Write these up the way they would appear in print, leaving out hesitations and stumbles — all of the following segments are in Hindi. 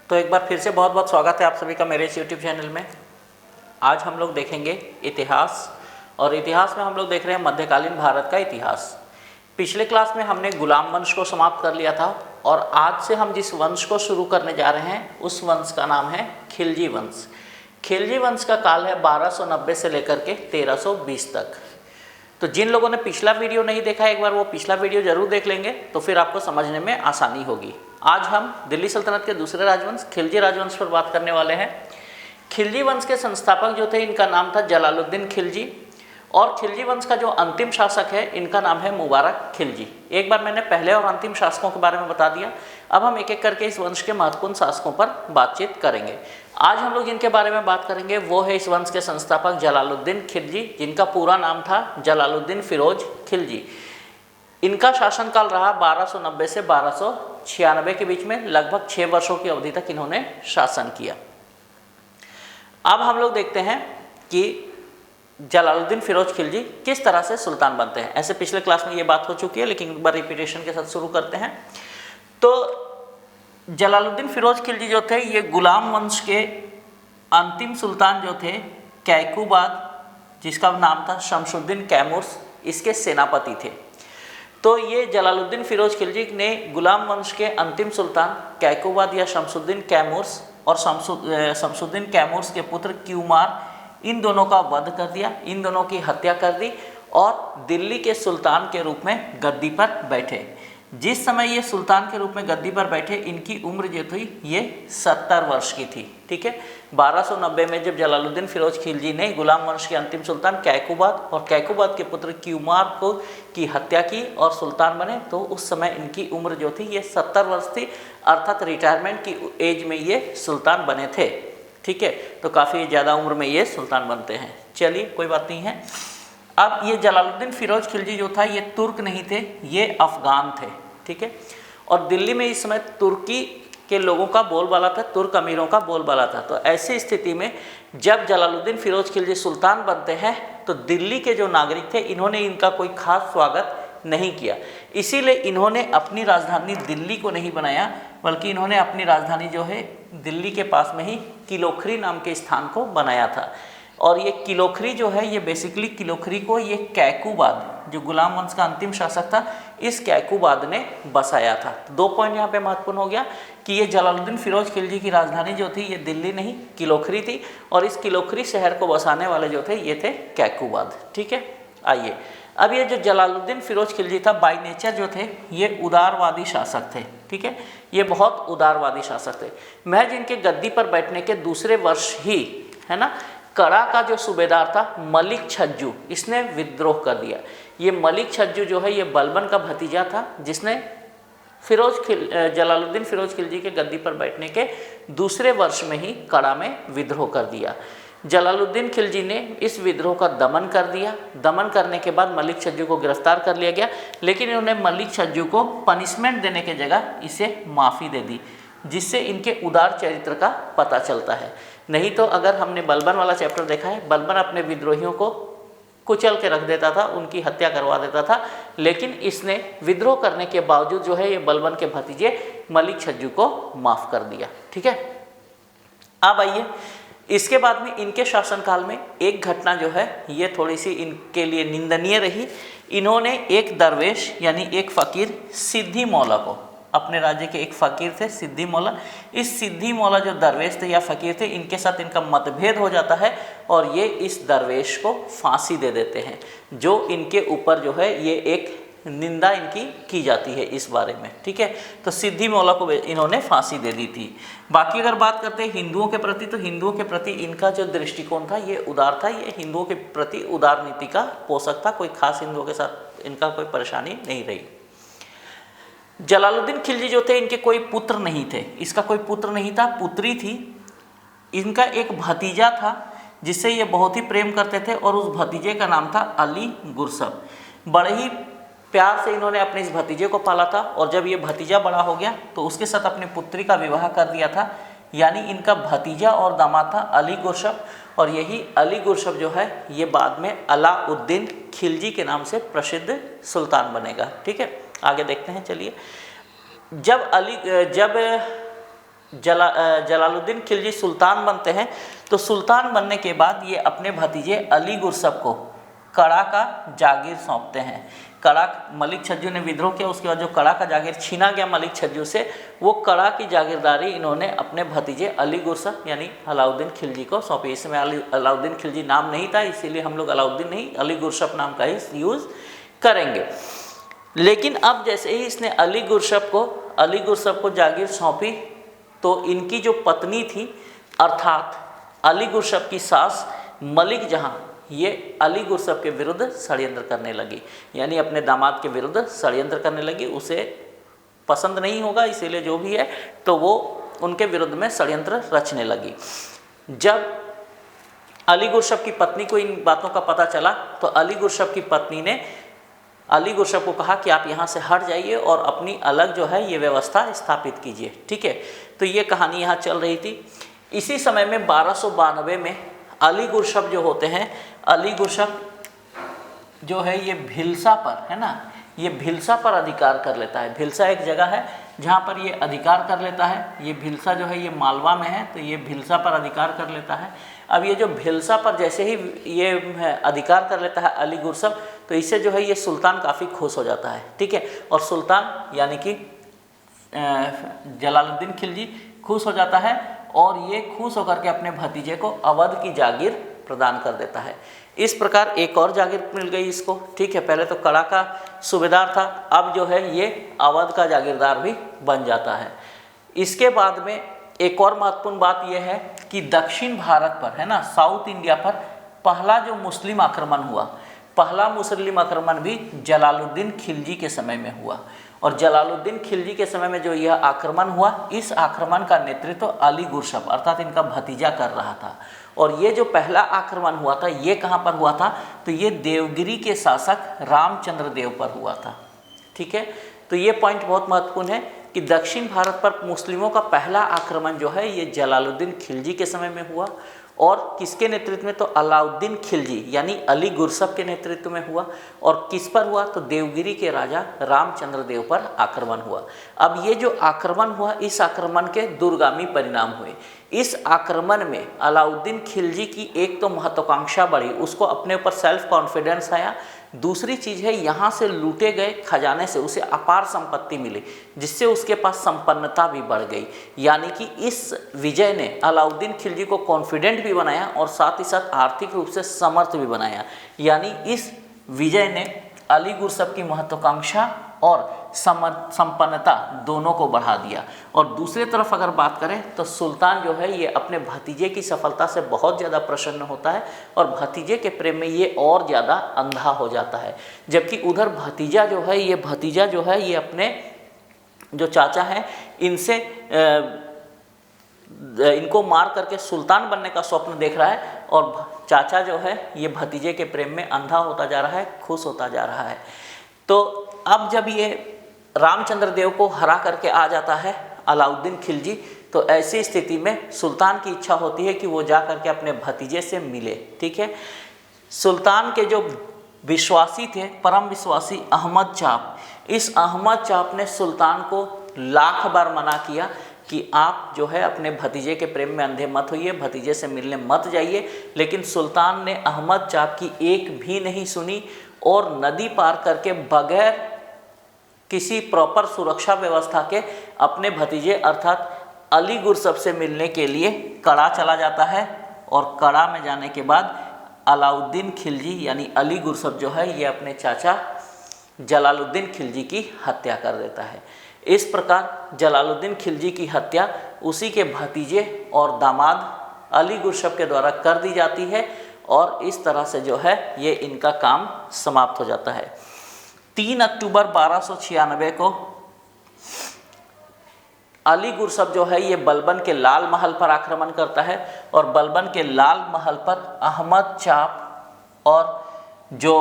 तो एक बार फिर से बहुत बहुत स्वागत है आप सभी का मेरे इस यूट्यूब चैनल में। आज हम लोग देखेंगे इतिहास, और इतिहास में हम लोग देख रहे हैं मध्यकालीन भारत का इतिहास। पिछले क्लास में हमने गुलाम वंश को समाप्त कर लिया था और आज से हम जिस वंश को शुरू करने जा रहे हैं उस वंश का नाम है खिलजी वंश। खिलजी वंश का काल है 1290 से लेकर के 1320 तक। तो जिन लोगों ने पिछला वीडियो नहीं देखा है एक बार वो पिछला वीडियो जरूर देख लेंगे तो फिर आपको समझने में आसानी होगी। आज हम दिल्ली सल्तनत के दूसरे राजवंश खिलजी राजवंश पर बात करने वाले हैं। खिलजी वंश के संस्थापक जो थे इनका नाम था जलालुद्दीन खिलजी, और खिलजी वंश का जो अंतिम शासक है इनका नाम है मुबारक खिलजी। एक बार मैंने पहले और अंतिम शासकों के बारे में बता दिया, अब हम एक एक करके इस वंश के महत्वपूर्ण शासकों पर बातचीत करेंगे। आज हम लोग जिनके बारे में बात करेंगे वो है इस वंश के संस्थापक जलालुद्दीन खिलजी, जिनका पूरा नाम था जलालुद्दीन फिरोज खिलजी। इनका शासनकाल रहा 1290 से 1296 के बीच में, लगभग 6 वर्षों की अवधि तक इन्होंने शासन किया। अब हम लोग देखते हैं कि जलालुद्दीन फिरोज खिलजी किस तरह से सुल्तान बनते हैं। ऐसे पिछले क्लास में ये बात हो चुकी है लेकिन एक बार रिपीटेशन के साथ शुरू करते हैं। तो जलालुद्दीन फिरोज खिलजी जो थे ये गुलाम वंश के अंतिम सुल्तान जो थे कैकुबाद, जिसका नाम था शमसुद्दीन कैमूर्स, इसके सेनापति थे। तो ये जलालुद्दीन फिरोज खिलजी ने गुलाम वंश के अंतिम सुल्तान कैकुबाद या शमसुद्दीन कैमूर्स और शमसुद्दीन कैमूर्स के पुत्र क्यूमार, इन दोनों का वध कर दिया, इन दोनों की हत्या कर दी और दिल्ली के सुल्तान के रूप में गद्दी पर बैठे। जिस समय ये सुल्तान के रूप में गद्दी पर बैठे इनकी उम्र जो थी ये 70 वर्ष की थी। ठीक है, 1290 में जब जलालुद्दीन फिरोज खिलजी ने गुलाम वंश के अंतिम सुल्तान कैकुबाद और कैकुबाद के पुत्र क्यूमार को की हत्या की और सुल्तान बने, तो उस समय इनकी उम्र जो थी ये 70 वर्ष थी, अर्थात रिटायरमेंट की एज में ये सुल्तान बने थे। ठीक है, तो काफ़ी ज़्यादा उम्र में ये सुल्तान बनते हैं। चलिए कोई बात नहीं है। अब ये जलालुद्दीन फिरोज खिलजी जो था ये तुर्क नहीं थे, ये अफगान थे। ठीक है, और दिल्ली में इस समय तुर्की के लोगों का बोलबाला था, तुर्क अमीरों का बोलबाला था। तो ऐसी स्थिति में जब जलालुद्दीन फिरोज खिलजी सुल्तान बनते हैं तो दिल्ली के जो नागरिक थे इन्होंने इनका कोई खास स्वागत नहीं किया, इसीलिए इन्होंने अपनी राजधानी दिल्ली को नहीं बनाया, बल्कि इन्होंने अपनी राजधानी जो है दिल्ली के पास में ही किलोखरी नाम के स्थान को बनाया था। और ये किलोखरी जो है ये बेसिकली किलोखरी को ये कैकुबाद जो गुलाम वंश का अंतिम शासक था इस कैकुबाद ने बसाया था। तो 2 पॉइंट यहाँ पे महत्वपूर्ण हो गया कि ये जलालुद्दीन फिरोज खिलजी की राजधानी जो थी ये दिल्ली नहीं किलोखरी थी, और इस किलोखरी शहर को बसाने वाले जो थे ये थे कैकुबाद। ठीक है, आइए अब ये जो जलालुद्दीन फिरोज खिलजी था बाय नेचर जो थे ये उदारवादी शासक थे। ठीक है, ये बहुत उदारवादी शासक थे। महज इनके गद्दी पर बैठने के दूसरे वर्ष ही है ना कड़ा का जो सूबेदार था मलिक छज्जू, इसने विद्रोह कर दिया। ये मलिक छज्जू जो है ये बलबन का भतीजा था, जिसने जलालुद्दीन फिरोज खिलजी के गद्दी पर बैठने के दूसरे वर्ष में ही कड़ा में विद्रोह कर दिया। जलालुद्दीन खिलजी ने इस विद्रोह का दमन कर दिया। दमन करने के बाद मलिक छज्जू को गिरफ्तार कर लिया गया, लेकिन इन्होंने मलिक छज्जू को पनिशमेंट देने के जगह इसे माफ़ी दे दी, जिससे इनके उदार चरित्र का पता चलता है। नहीं तो अगर हमने बलबन वाला चैप्टर देखा है, बलबन अपने विद्रोहियों को कुचल के रख देता था, उनकी हत्या करवा देता था, लेकिन इसने विद्रोह करने के बावजूद जो है ये बलबन के भतीजे मलिक छज्जू को माफ़ कर दिया। ठीक है, अब आइए इसके बाद में इनके शासनकाल में एक घटना जो है ये थोड़ी सी इनके लिए निंदनीय रही। इन्होंने एक दरवेश यानी एक फ़कीर सिद्धि मौला को, अपने राज्य के एक फ़कीर थे सिद्धि मौला, इस सिद्धि मौला जो दरवेश थे या फ़कीर थे इनके साथ इनका मतभेद हो जाता है और ये इस दरवेश को फांसी दे देते हैं, जो इनके ऊपर जो है ये एक निंदा इनकी की जाती है इस बारे में। ठीक है, तो सिद्धि मौला को इन्होंने फांसी दे दी थी। बाकी अगर बात करते हैं हिंदुओं के प्रति, तो हिंदुओं के प्रति इनका जो दृष्टिकोण था ये उदार था, ये हिंदुओं के प्रति उदार नीति का पोषक था, कोई खास हिंदुओं के साथ इनका कोई परेशानी नहीं रही। जलालुद्दीन खिलजी जो थे इनके कोई पुत्र नहीं थे, इसका कोई पुत्र नहीं था, पुत्री थी। इनका एक भतीजा था जिससे ये बहुत ही प्रेम करते थे और उस भतीजे का नाम था अली गुरसब। बड़े ही प्यार से इन्होंने अपने इस भतीजे को पाला था, और जब ये भतीजा बड़ा हो गया तो उसके साथ अपनी पुत्री का विवाह कर दिया था। यानी इनका भतीजा और दामाद था अली गुरसब, और यही अली गुरसब जो है ये बाद में अलाउद्दीन खिलजी के नाम से प्रसिद्ध सुल्तान बनेगा। ठीक है, आगे देखते हैं। चलिए, जब जलालुद्दीन खिलजी सुल्तान बनते हैं, तो सुल्तान बनने के बाद ये अपने भतीजे अली गुरसब को कड़ा का जागीर सौंपते हैं। कड़ा, मलिक छज्जू ने विद्रोह किया, उसके बाद जो कड़ा का जागीर छीना गया मलिक छज्जू से, वो कड़ा की जागीरदारी इन्होंने अपने भतीजे अली गुरसब यानी अलाउद्दीन खिलजी को सौंपी। इसमें अलाउद्दीन खिलजी नाम नहीं था, इसीलिए हम लोग अलाउद्दीन नहीं अली गुरसब नाम का ही यूज़ करेंगे। लेकिन अब जैसे ही इसने अली गुरसब को जागीर सौंपी, तो इनकी जो पत्नी थी अर्थात अली गुरसब की सास मलिक जहां, ये अली गुरसब के विरुद्ध षड्यंत्र करने लगी, यानी अपने दामाद के विरुद्ध षड्यंत्र करने लगी। उसे पसंद नहीं होगा, इसीलिए जो भी है तो वो उनके विरुद्ध में षड्यंत्र रचने लगी। जब अली गुरसब की पत्नी को इन बातों का पता चला, तो अली गुरसब की पत्नी ने अली गुरसब को कहा कि आप यहाँ से हट जाइए और अपनी अलग जो है ये व्यवस्था स्थापित कीजिए। ठीक है, तो ये कहानी यहाँ चल रही थी। इसी समय में 1292 में अली गुरसब जो होते हैं, अली गुरसब जो है ये भिलसा पर, है ना, ये भिलसा पर अधिकार कर लेता है। भिलसा एक जगह है जहाँ पर ये अधिकार कर लेता है। ये भिलसा जो है ये मालवा में है, तो ये भिलसा पर अधिकार कर लेता है। अब ये जो भिलसा पर जैसे ही ये अधिकार कर लेता है अली गुरसब, तो इससे जो है ये सुल्तान काफ़ी खुश हो जाता है। ठीक है, और सुल्तान यानी कि जलालुद्दीन खिलजी खुश हो जाता है और ये खुश होकर के अपने भतीजे को अवध की जागीर प्रदान कर देता है। इस प्रकार एक और जागीर मिल गई इसको। ठीक है, पहले तो कड़ा का सूबेदार था, अब जो है ये अवध का जागीरदार भी बन जाता है। इसके बाद में एक और महत्वपूर्ण बात यह है कि दक्षिण भारत पर, है ना, साउथ इंडिया पर पहला जो मुस्लिम आक्रमण हुआ, पहला मुस्लिम आक्रमण भी जलालुद्दीन खिलजी के समय में हुआ। और जलालुद्दीन खिलजी के समय में जो यह आक्रमण हुआ, इस आक्रमण का नेतृत्व अली गुरसब अर्थात इनका भतीजा कर रहा था। और ये जो पहला आक्रमण हुआ था, ये कहाँ पर हुआ था, तो ये देवगिरी के शासक रामचंद्र देव पर हुआ था। ठीक है, तो ये पॉइंट बहुत महत्वपूर्ण है कि दक्षिण भारत पर मुस्लिमों का पहला आक्रमण जो है ये जलालुद्दीन खिलजी के समय में हुआ। और किसके नेतृत्व में, तो अलाउद्दीन खिलजी यानी अली गुरसब के नेतृत्व में हुआ। और किस पर हुआ, तो देवगिरी के राजा रामचंद्र देव पर आक्रमण हुआ। अब ये जो आक्रमण हुआ, इस आक्रमण के दूरगामी परिणाम हुए। इस आक्रमण में अलाउद्दीन खिलजी की एक तो महत्वाकांक्षा बढ़ी, उसको अपने ऊपर सेल्फ कॉन्फिडेंस आया। दूसरी चीज़ है, यहाँ से लूटे गए खजाने से उसे अपार संपत्ति मिली, जिससे उसके पास संपन्नता भी बढ़ गई। यानी कि इस विजय ने अलाउद्दीन खिलजी को कॉन्फिडेंट भी बनाया और साथ ही साथ आर्थिक रूप से समर्थ भी बनाया। यानी इस विजय ने अली गुरसब की महत्वाकांक्षा और संपन्नता दोनों को बढ़ा दिया। और दूसरी तरफ अगर बात करें तो सुल्तान जो है ये अपने भतीजे की सफलता से बहुत ज़्यादा प्रसन्न होता है और भतीजे के प्रेम में ये और ज़्यादा अंधा हो जाता है। जबकि उधर भतीजा जो है ये अपने जो चाचा हैं इनसे इनको मार करके सुल्तान बनने का स्वप्न देख रहा है और चाचा जो है ये भतीजे के प्रेम में अंधा होता जा रहा है, खुश होता जा रहा है। तो अब जब ये रामचंद्र देव को हरा करके आ जाता है अलाउद्दीन खिलजी, तो ऐसी स्थिति में सुल्तान की इच्छा होती है कि वो जा करके अपने भतीजे से मिले। ठीक है, सुल्तान के जो विश्वासी थे, परम विश्वासी अहमद चाप, इस अहमद चाप ने सुल्तान को लाख बार मना किया कि आप जो है अपने भतीजे के प्रेम में अंधे मत होइए, भतीजे से मिलने मत जाइए। लेकिन सुल्तान ने अहमद चाप की एक भी नहीं सुनी और नदी पार करके बगैर किसी प्रॉपर सुरक्षा व्यवस्था के अपने भतीजे अर्थात अली गुरसब से मिलने के लिए कड़ा चला जाता है। और कड़ा में जाने के बाद अलाउद्दीन खिलजी यानी अली गुरसब जो है ये अपने चाचा जलालुद्दीन खिलजी की हत्या कर देता है। इस प्रकार जलालुद्दीन खिलजी की हत्या उसी के भतीजे और दामाद अली गुरसब के द्वारा कर दी जाती है और इस तरह से जो है ये इनका काम समाप्त हो जाता है। 3 अक्टूबर 1296 को अली गुरसब जो है ये बलबन के लाल महल पर आक्रमण करता है और बलबन के लाल महल पर अहमद चाप और जो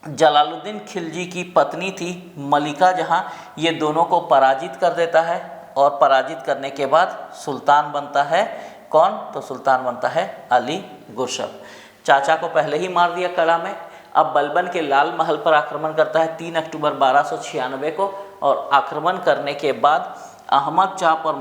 जलालुद्दीन खिलजी की पत्नी थी मलिका जहां, ये दोनों को पराजित कर देता है। और पराजित करने के बाद सुल्तान बनता है कौन, तो सुल्तान बनता है अली गुरसब। चाचा को पहले ही मार दिया कड़ा में, अब बलबन के लाल महल पर आक्रमण करता है 3 अक्टूबर 1296 को। और आक्रमण करने के बाद अहमद चाप और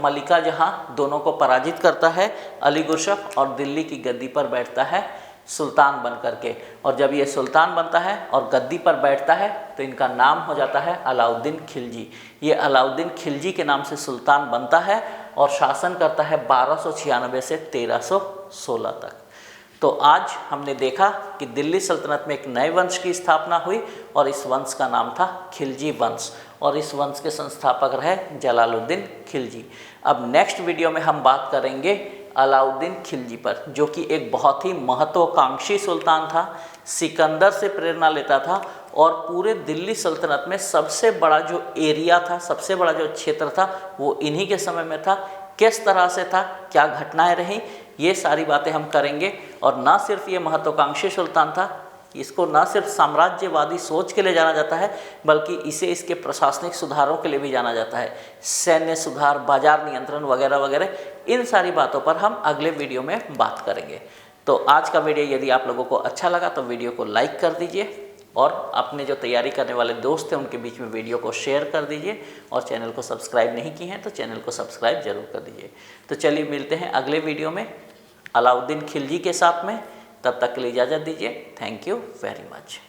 मलिका जहाँ दोनों को पराजित करता है, अली गुरशफ और दिल्ली की गद्दी पर बैठता है सुल्तान बन करके। और जब ये सुल्तान बनता है और गद्दी पर बैठता है तो इनका नाम हो जाता है अलाउद्दीन खिलजी। ये अलाउद्दीन खिलजी के नाम से सुल्तान बनता है और शासन करता है 1296 से 1316 तक। तो आज हमने देखा कि दिल्ली सल्तनत में एक नए वंश की स्थापना हुई और इस वंश का नाम था खिलजी वंश और इस वंश के संस्थापक रहे जलालुद्दीन खिलजी। अब नेक्स्ट वीडियो में हम बात करेंगे अलाउद्दीन खिलजी पर, जो कि एक बहुत ही महत्वाकांक्षी सुल्तान था, सिकंदर से प्रेरणा लेता था और पूरे दिल्ली सल्तनत में सबसे बड़ा जो एरिया था, सबसे बड़ा जो क्षेत्र था वो इन्हीं के समय में था। किस तरह से था, क्या घटनाएं रहीं, ये सारी बातें हम करेंगे। और ना सिर्फ ये महत्वाकांक्षी सुल्तान था, इसको ना सिर्फ साम्राज्यवादी सोच के लिए जाना जाता है बल्कि इसे इसके प्रशासनिक सुधारों के लिए भी जाना जाता है, सैन्य सुधार, बाजार नियंत्रण वगैरह वगैरह। इन सारी बातों पर हम अगले वीडियो में बात करेंगे। तो आज का वीडियो यदि आप लोगों को अच्छा लगा तो वीडियो को लाइक कर दीजिए और अपने जो तैयारी करने वाले दोस्त हैं उनके बीच में वीडियो को शेयर कर दीजिए और चैनल को सब्सक्राइब नहीं किए हैं तो चैनल को सब्सक्राइब जरूर कर दीजिए। तो चलिए मिलते हैं अगले वीडियो में अलाउद्दीन खिलजी के साथ में। तब तक के लिए इजाज़त दीजिए। Thank you very much.